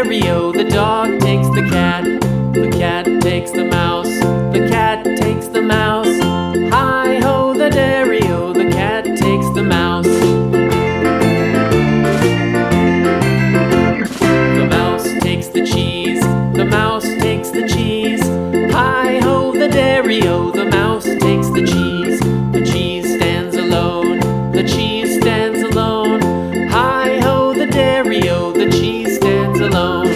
dairy-o, the dog takes the cat. The cat takes the mouse. The cat takes the mouse. Hi-ho, the dairy-o, the cat takes the mouse. The mouse takes the cheese. The mouse takes the cheese. Hi-ho, the dairy-o, the mouse takes the cheese. The cheese stands alone. The cheese stands alone. Hi-ho, the dairy-o, the cheese stands alone.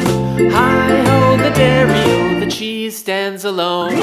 Hi-ho, the dairy-o, the cheese stands alone.